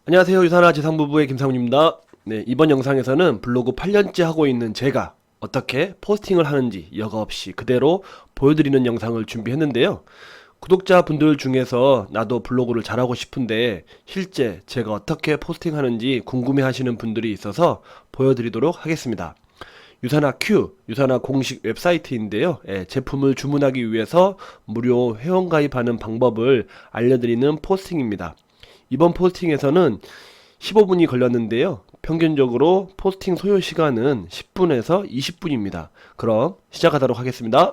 안녕하세요. 유산화 지상부부의 김상훈입니다. 네, 이번 영상에서는 블로그 8년째 하고 있는 제가 어떻게 포스팅을 하는지 여과 없이 그대로 보여드리는 영상을 준비했는데요. 구독자분들 중에서 나도 블로그를 잘하고 싶은데 실제 제가 어떻게 포스팅하는지 궁금해 하시는 분들이 있어서 보여드리도록 하겠습니다. 유산화 Q, 유산화 공식 웹사이트인데요. 제품을 주문하기 위해서 무료 회원가입하는 방법을 알려드리는 포스팅입니다. 이번 포스팅에서는 15분이 걸렸는데요. 평균적으로 포스팅 소요 시간은 10분에서 20분입니다. 그럼 시작하도록 하겠습니다.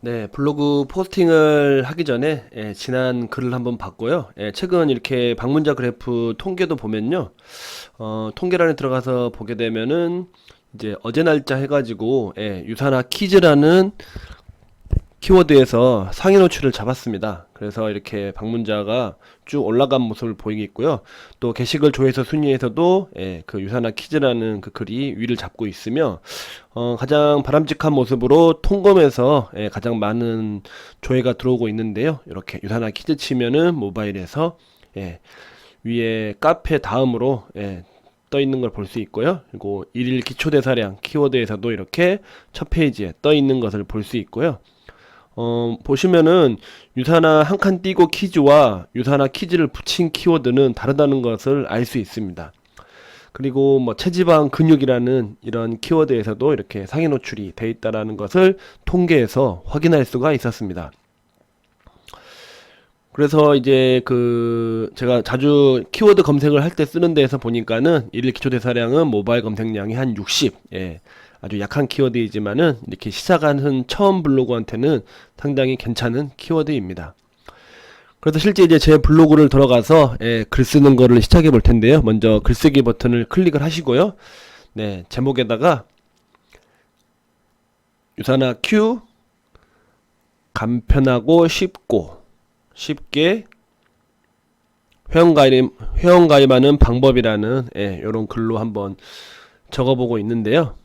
네, 블로그 포스팅을 하기 전에 지난 글을 한번 봤고요. 최근 이렇게 방문자 그래프 통계도 보면요. 통계란에 들어가서 보게 되면은 이제 어제 날짜 해가지고 유산화 퀴즈라는 키워드에서 상위 노출을 잡았습니다. 그래서 이렇게 방문자가 쭉 올라간 모습을 보이고 있고요. 또 게시글 조회수 순위에서도 그 유산화 퀴즈라는 그 글이 위를 잡고 있으며 가장 바람직한 모습으로 통검에서 가장 많은 조회가 들어오고 있는데요. 이렇게 유산화 퀴즈 치면은 모바일에서 위에 카페 다음으로 떠 있는 걸 볼 수 있고요. 그리고 일일 기초대사량 키워드에서도 이렇게 첫 페이지에 떠 있는 것을 볼 수 있고요. 보시면은 유산화 한 칸 띄고 퀴즈와 유산화 퀴즈를 붙인 키워드는 다르다는 것을 알 수 있습니다. 그리고 뭐 체지방 근육이라는 이런 키워드에서도 이렇게 상위 노출이 돼 있다라는 것을 통계에서 확인할 수가 있었습니다. 그래서 이제 그 제가 자주 키워드 검색을 할 때 쓰는 데에서 보니까는 일일 기초대사량은 모바일 검색량이 한 60, 아주 약한 키워드이지만은 이렇게 시작하는 처음 블로그한테는 상당히 괜찮은 키워드입니다. 그래서 실제 이제 제 블로그를 들어가서 글 쓰는 거를 시작해 볼 텐데요. 먼저 글쓰기 버튼을 클릭을 하시고요. 네, 제목에다가 유산화 Q 간편하고 쉽게 회원가입하는 방법이라는 이런 글로 한번 적어보고 있는데요.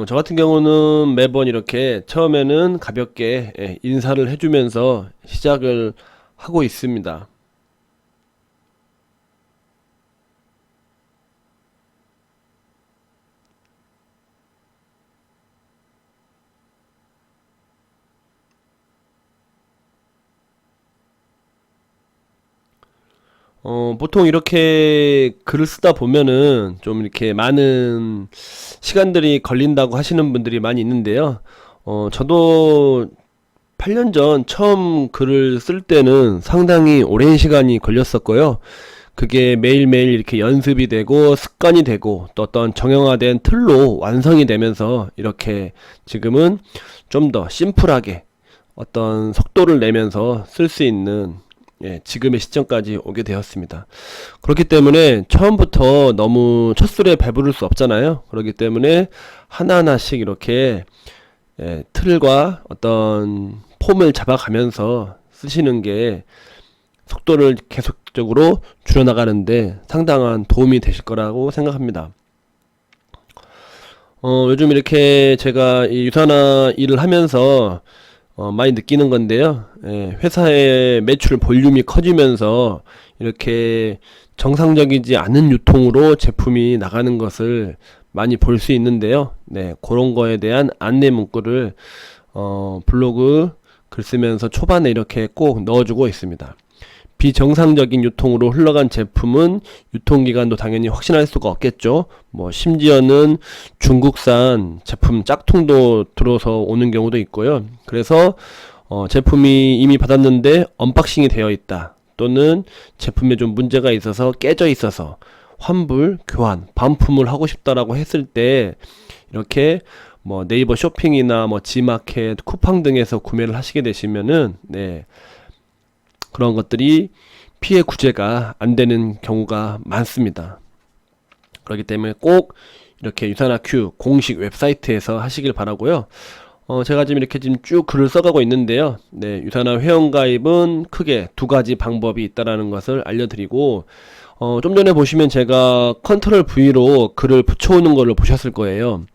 저 같은 경우는 매번 이렇게 처음에는 가볍게 인사를 해주면서 시작을 하고 있습니다. 보통 이렇게 글을 쓰다 보면은 좀 이렇게 많은 시간들이 걸린다고 하시는 분들이 많이 있는데요. 저도 8년 전 처음 글을 쓸 때는 상당히 오랜 시간이 걸렸었고요. 그게 매일매일 이렇게 연습이 되고 습관이 되고 또 어떤 정형화된 틀로 완성이 되면서 이렇게 지금은 좀 더 심플하게 어떤 속도를 내면서 쓸 수 있는 지금의 시점까지 오게 되었습니다. 그렇기 때문에 처음부터 너무 첫술에 배부를 수 없잖아요. 그렇기 때문에 하나하나씩 이렇게 틀과 어떤 폼을 잡아가면서 쓰시는 게 속도를 계속적으로 줄여나가는데 상당한 도움이 되실 거라고 생각합니다. 요즘 이렇게 제가 이 유산화 일을 하면서 많이 느끼는 건데요. 회사의 매출 볼륨이 커지면서 이렇게 정상적이지 않은 유통으로 제품이 나가는 것을 많이 볼 수 있는데요. 그런 거에 대한 안내 문구를 블로그 글 쓰면서 초반에 이렇게 꼭 넣어주고 있습니다. 비정상적인 유통으로 흘러간 제품은 유통기간도 당연히 확신할 수가 없겠죠. 뭐 심지어는 중국산 제품 짝퉁도 들어서 오는 경우도 있고요. 그래서 제품이 이미 받았는데 언박싱이 되어 있다, 또는 제품에 좀 문제가 있어서 깨져 있어서 환불, 교환, 반품을 하고 싶다라고 했을 때 이렇게 뭐 네이버 쇼핑이나 뭐 지마켓, 쿠팡 등에서 구매를 하시게 되시면은 그런 것들이 피해 구제가 안 되는 경우가 많습니다. 그렇기 때문에 꼭 이렇게 유산화 Q 공식 웹사이트에서 하시길 바라고요. 제가 지금 이렇게 쭉 글을 써가고 있는데요. 유산화 회원가입은 크게 두 가지 방법이 있다라는 것을 알려드리고, 좀 전에 보시면 제가 컨트롤 V로 글을 붙여오는 것을 보셨을 거예요.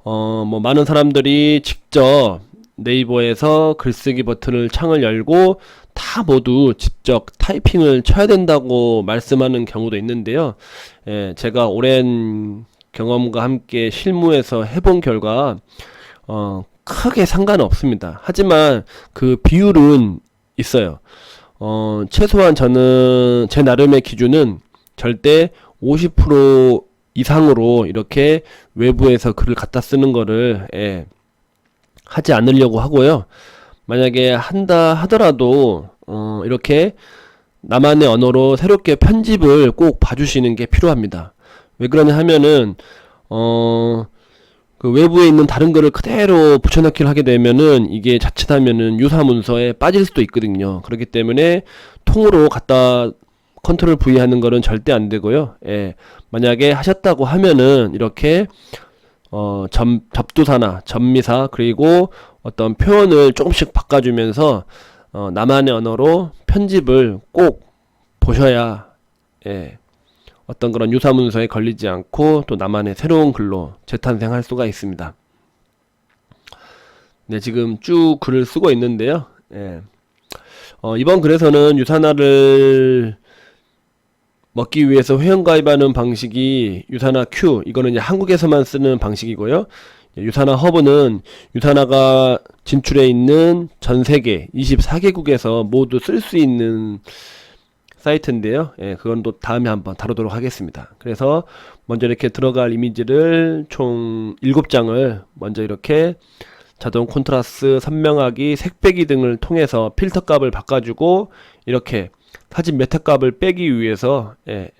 뭐 많은 사람들이 직접 네이버에서 글쓰기 버튼을 창을 열고 다 모두 직접 타이핑을 쳐야 된다고 말씀하는 경우도 있는데요. 제가 오랜 경험과 함께 실무에서 해본 결과 크게 상관은 없습니다. 하지만 그 비율은 있어요. 최소한 저는 제 나름의 기준은 절대 50% 이상으로 이렇게 외부에서 글을 갖다 쓰는 거를 하지 않으려고 하고요. 만약에 한다 하더라도 이렇게 나만의 언어로 새롭게 편집을 꼭 봐주시는 게 필요합니다. 왜 그러냐 하면은 그 외부에 있는 다른 거를 그대로 붙여넣기를 하게 되면은 이게 자칫하면은 유사 문서에 빠질 수도 있거든요. 그렇기 때문에 통으로 갖다 컨트롤 V 하는 거는 절대 안 되고요. 만약에 하셨다고 하면은 이렇게 접두사나 접미사 그리고 어떤 표현을 조금씩 바꿔주면서 나만의 언어로 편집을 꼭 보셔야 어떤 그런 유사 문서에 걸리지 않고 또 나만의 새로운 글로 재탄생할 수가 있습니다. 네, 지금 쭉 글을 쓰고 있는데요. 이번 글에서는 유사나를 먹기 위해서 회원가입하는 방식이 유사나 Q, 이거는 이제 한국에서만 쓰는 방식이고요. 유사나 허브는 유사나가 진출해 있는 전 세계 24개국에서 모두 쓸 수 있는 사이트인데요. 그건 또 다음에 한번 다루도록 하겠습니다. 그래서 먼저 이렇게 들어갈 이미지를 총 7장을 먼저 이렇게 자동 콘트라스트, 선명하기, 색배기 등을 통해서 필터 값을 바꿔주고 이렇게 사진 메타 값을 빼기 위해서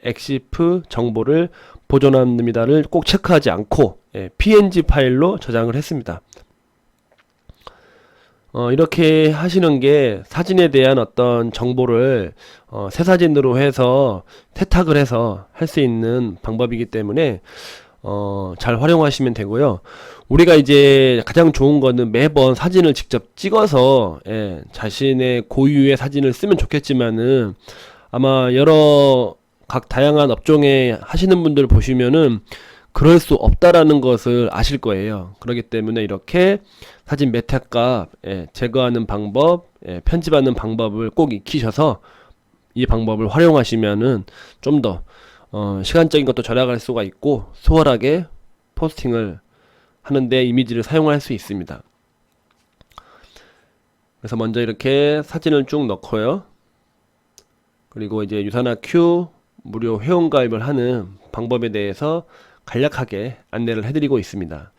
엑시프 정보를 보존합니다를 꼭 체크하지 않고 png 파일로 저장을 했습니다. 이렇게 하시는 게 사진에 대한 어떤 정보를 새 사진으로 해서 세탁을 해서 할 수 있는 방법이기 때문에 잘 활용하시면 되고요. 우리가 이제 가장 좋은 거는 매번 사진을 직접 찍어서 자신의 고유의 사진을 쓰면 좋겠지만은 아마 여러 각 다양한 업종에 하시는 분들 보시면은 그럴 수 없다라는 것을 아실 거예요. 그렇기 때문에 이렇게 사진 메타값 제거하는 방법, 편집하는 방법을 꼭 익히셔서 이 방법을 활용하시면은 좀 더 시간적인 것도 절약할 수가 있고 수월하게 포스팅을 하는데 이미지를 사용할 수 있습니다. 그래서 먼저 이렇게 사진을 쭉 넣고요. 그리고 이제 유사나 Q 무료 회원가입을 하는 방법에 대해서 간략하게 안내를 해드리고 있습니다.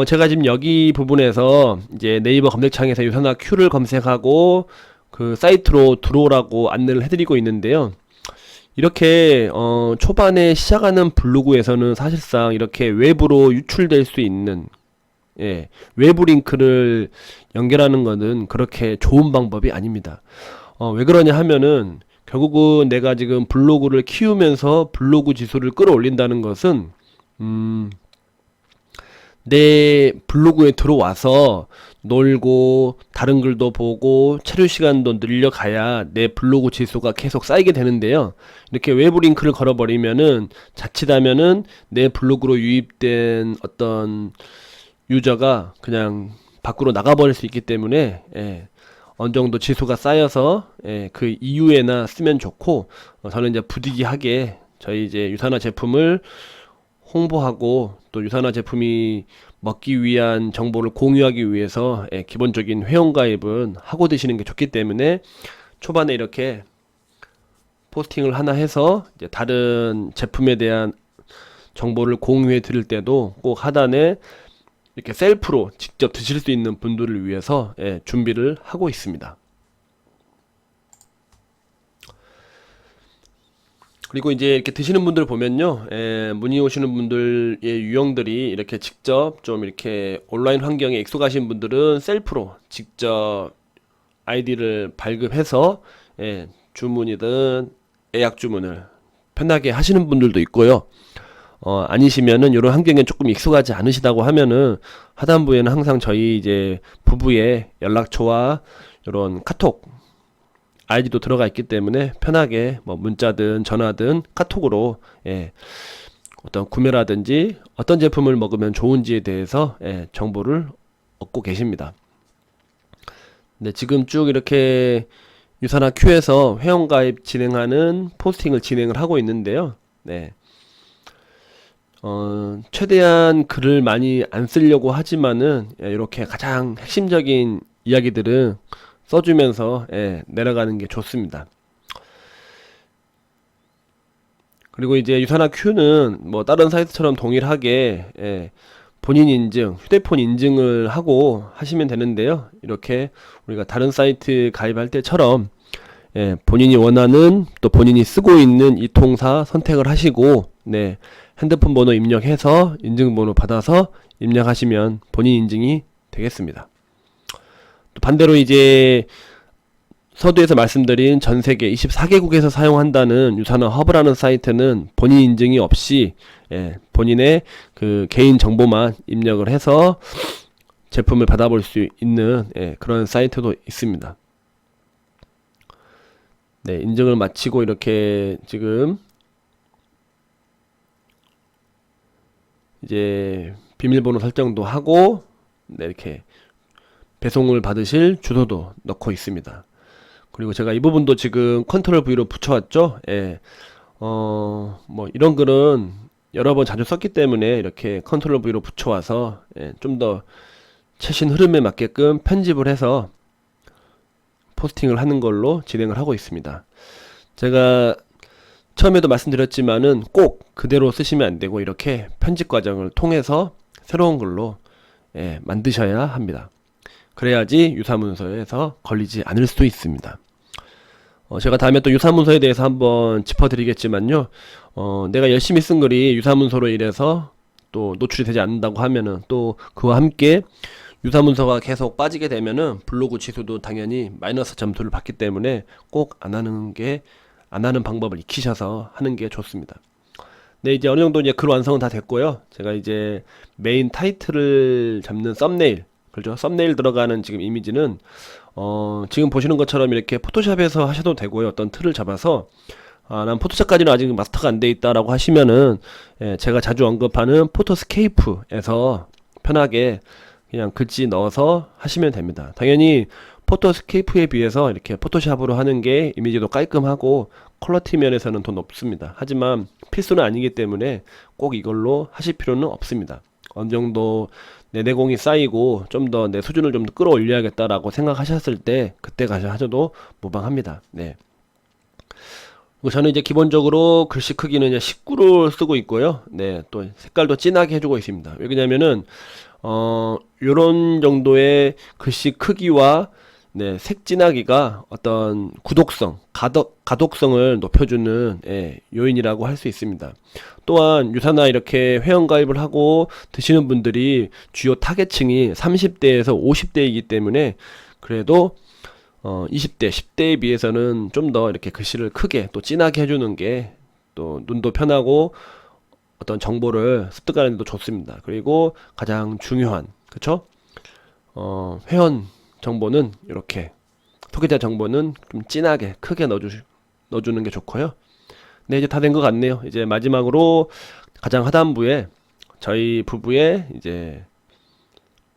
제가 지금 여기 부분에서 이제 네이버 검색창에서 유사나 Q를 검색하고 그 사이트로 들어오라고 안내를 해드리고 있는데요. 이렇게 초반에 시작하는 블로그에서는 사실상 이렇게 외부로 유출될 수 있는 외부 링크를 연결하는 것은 그렇게 좋은 방법이 아닙니다. 왜 그러냐 하면은 결국은 내가 지금 블로그를 키우면서 블로그 지수를 끌어올린다는 것은 내 블로그에 들어와서 놀고 다른 글도 보고 체류 시간도 늘려가야 내 블로그 지수가 계속 쌓이게 되는데요. 이렇게 외부 링크를 걸어버리면은 자칫하면은 내 블로그로 유입된 어떤 유저가 그냥 밖으로 나가버릴 수 있기 때문에 어느 정도 지수가 쌓여서 그 이후에나 쓰면 좋고 저는 이제 부득이하게 저희 이제 유사나 제품을 홍보하고 또 유사나 제품이 먹기 위한 정보를 공유하기 위해서 기본적인 회원가입은 하고 드시는 게 좋기 때문에 초반에 이렇게 포스팅을 하나 해서 이제 다른 제품에 대한 정보를 공유해 드릴 때도 꼭 하단에 이렇게 셀프로 직접 드실 수 있는 분들을 위해서 준비를 하고 있습니다. 그리고 이제 이렇게 드시는 분들 보면요, 문의 오시는 분들의 유형들이 이렇게 직접 좀 이렇게 온라인 환경에 익숙하신 분들은 셀프로 직접 아이디를 발급해서 주문이든 예약 주문을 편하게 하시는 분들도 있고요. 아니시면은 이런 환경에 조금 익숙하지 않으시다고 하면은 하단부에는 항상 저희 이제 부부의 연락처와 이런 카톡 아이디도 들어가 있기 때문에 편하게 뭐 문자든 전화든 카톡으로 어떤 구매라든지 어떤 제품을 먹으면 좋은지에 대해서 정보를 얻고 계십니다. 네, 지금 쭉 이렇게 유사나 Q에서 회원가입 진행하는 포스팅을 진행을 하고 있는데요. 네. 최대한 글을 많이 안 쓰려고 하지만은 이렇게 가장 핵심적인 이야기들은 써주면서 내려가는 게 좋습니다. 그리고 이제 유사나 Q는 뭐 다른 사이트처럼 동일하게 본인 인증, 휴대폰 인증을 하고 하시면 되는데요. 이렇게 우리가 다른 사이트 가입할 때처럼 본인이 원하는 또 본인이 쓰고 있는 이 통사 선택을 하시고 핸드폰 번호 입력해서 인증번호 받아서 입력하시면 본인 인증이 되겠습니다. 또 반대로 이제 서두에서 말씀드린 전 세계 24개국에서 사용한다는 유사나 허브라는 사이트는 본인 인증이 없이 본인의 그 개인 정보만 입력을 해서 제품을 받아볼 수 있는 그런 사이트도 있습니다. 네, 인증을 마치고 이렇게 지금 이제 비밀번호 설정도 하고 이렇게 배송을 받으실 주소도 넣고 있습니다. 그리고 제가 이 부분도 지금 컨트롤 V로 붙여왔죠. 뭐 이런 글은 여러 번 자주 썼기 때문에 이렇게 컨트롤 V로 붙여와서 좀 더 최신 흐름에 맞게끔 편집을 해서 포스팅을 하는 걸로 진행을 하고 있습니다. 제가 처음에도 말씀드렸지만은 꼭 그대로 쓰시면 안 되고 이렇게 편집 과정을 통해서 새로운 글로 만드셔야 합니다. 그래야지 유사문서에서 걸리지 않을 수 있습니다. 제가 다음에 또 유사문서에 대해서 한번 짚어드리겠지만요. 내가 열심히 쓴 글이 유사문서로 인해서 또 노출이 되지 않는다고 하면은 또 그와 함께 유사문서가 계속 빠지게 되면은 블로그 지수도 당연히 마이너스 점수를 받기 때문에 꼭 안 하는 방법을 익히셔서 하는 게 좋습니다. 네, 이제 어느 정도 이제 글 완성은 다 됐고요. 제가 이제 메인 타이틀을 잡는 썸네일, 그렇죠? 썸네일 들어가는 지금 이미지는 지금 보시는 것처럼 이렇게 포토샵에서 하셔도 되고요. 어떤 틀을 잡아서 난 포토샵까지는 아직 마스터가 안 돼 있다라고 하시면은 제가 자주 언급하는 포토스케이프에서 편하게 그냥 글씨 넣어서 하시면 됩니다. 당연히 포토스케이프에 비해서 이렇게 포토샵으로 하는 게 이미지도 깔끔하고 퀄러티 면에서는 더 높습니다. 하지만 필수는 아니기 때문에 꼭 이걸로 하실 필요는 없습니다. 어느 정도 내 내공이 쌓이고 좀 더 내 수준을 좀 더 끌어올려야겠다라고 생각하셨을 때 그때 가셔 하셔도 무방합니다. 네. 그리고 저는 이제 기본적으로 글씨 크기는 이제 19로 쓰고 있고요. 네, 또 색깔도 진하게 해주고 있습니다. 왜냐면은 요런 정도의 글씨 크기와 색 진하기가 어떤 구독성, 가독성을 높여주는 요인이라고 할 수 있습니다. 또한 유사나 이렇게 회원가입을 하고 드시는 분들이 주요 타겟층이 30대에서 50대이기 때문에 그래도 20대, 10대에 비해서는 좀 더 이렇게 글씨를 크게 또 진하게 해주는 게 또 눈도 편하고 어떤 정보를 습득하는 데도 좋습니다. 그리고 가장 중요한, 그쵸? 회원 정보는 이렇게 소개자 정보는 좀 진하게 크게 넣어주는 게 좋고요. 네, 이제 다 된 것 같네요. 이제 마지막으로 가장 하단부에 저희 부부의 이제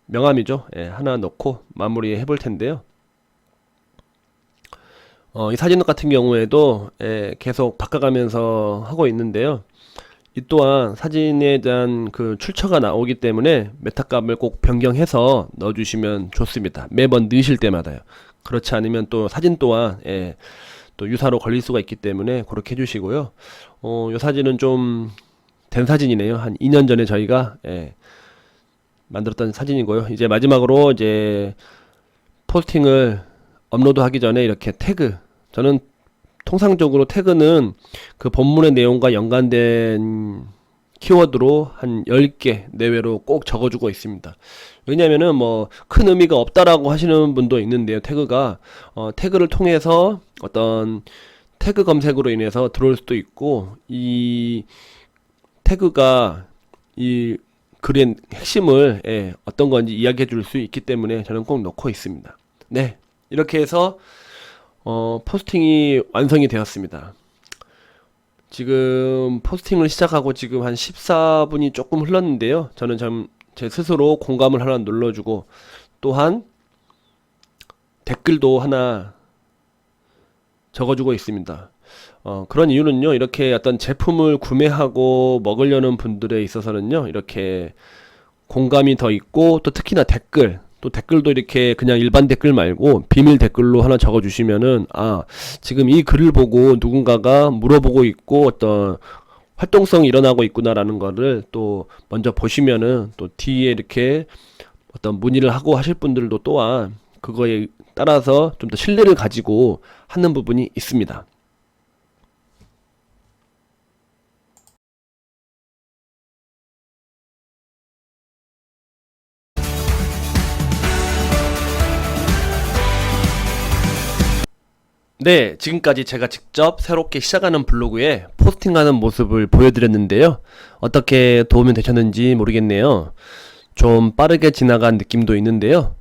명함이죠. 하나 넣고 마무리 해볼 텐데요. 이 사진 같은 경우에도 계속 바꿔가면서 하고 있는데요. 이 또한 사진에 대한 그 출처가 나오기 때문에 메타값을 꼭 변경해서 넣어주시면 좋습니다. 매번 넣으실 때마다요. 그렇지 않으면 또 사진 또한 또 유사로 걸릴 수가 있기 때문에 그렇게 해주시고요. 이 사진은 좀 된 사진이네요. 한 2년 전에 저희가 만들었던 사진이고요. 이제 마지막으로 이제 포스팅을 업로드하기 전에 이렇게 태그, 저는 통상적으로 태그는 그 본문의 내용과 연관된 키워드로 한 10개 내외로 꼭 적어주고 있습니다. 왜냐면은 뭐 큰 의미가 없다라고 하시는 분도 있는데요. 태그가 태그를 통해서 어떤 태그 검색으로 인해서 들어올 수도 있고, 이 태그가 이 글의 핵심을 어떤 건지 이야기해 줄 수 있기 때문에 저는 꼭 넣고 있습니다. 네, 이렇게 해서 포스팅이 완성이 되었습니다. 지금 포스팅을 시작하고 지금 한 14분이 조금 흘렀는데요. 저는 제 스스로 공감을 하나 눌러주고 또한 댓글도 하나 적어주고 있습니다. 그런 이유는요, 이렇게 어떤 제품을 구매하고 먹으려는 분들에 있어서는요, 이렇게 공감이 더 있고, 또 특히나 또 댓글도 이렇게 그냥 일반 댓글 말고 비밀 댓글로 하나 적어주시면은, 지금 이 글을 보고 누군가가 물어보고 있고 어떤 활동성이 일어나고 있구나라는 거를 또 먼저 보시면은 또 뒤에 이렇게 어떤 문의를 하고 하실 분들도 또한 그거에 따라서 좀 더 신뢰를 가지고 하는 부분이 있습니다. 네, 지금까지 제가 직접 새롭게 시작하는 블로그에 포스팅하는 모습을 보여드렸는데요. 어떻게 도움이 되셨는지 모르겠네요. 좀 빠르게 지나간 느낌도 있는데요.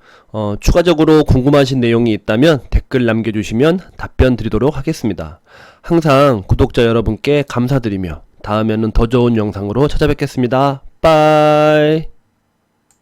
추가적으로 궁금하신 내용이 있다면 댓글 남겨주시면 답변 드리도록 하겠습니다. 항상 구독자 여러분께 감사드리며 다음에는 더 좋은 영상으로 찾아뵙겠습니다. 빠이.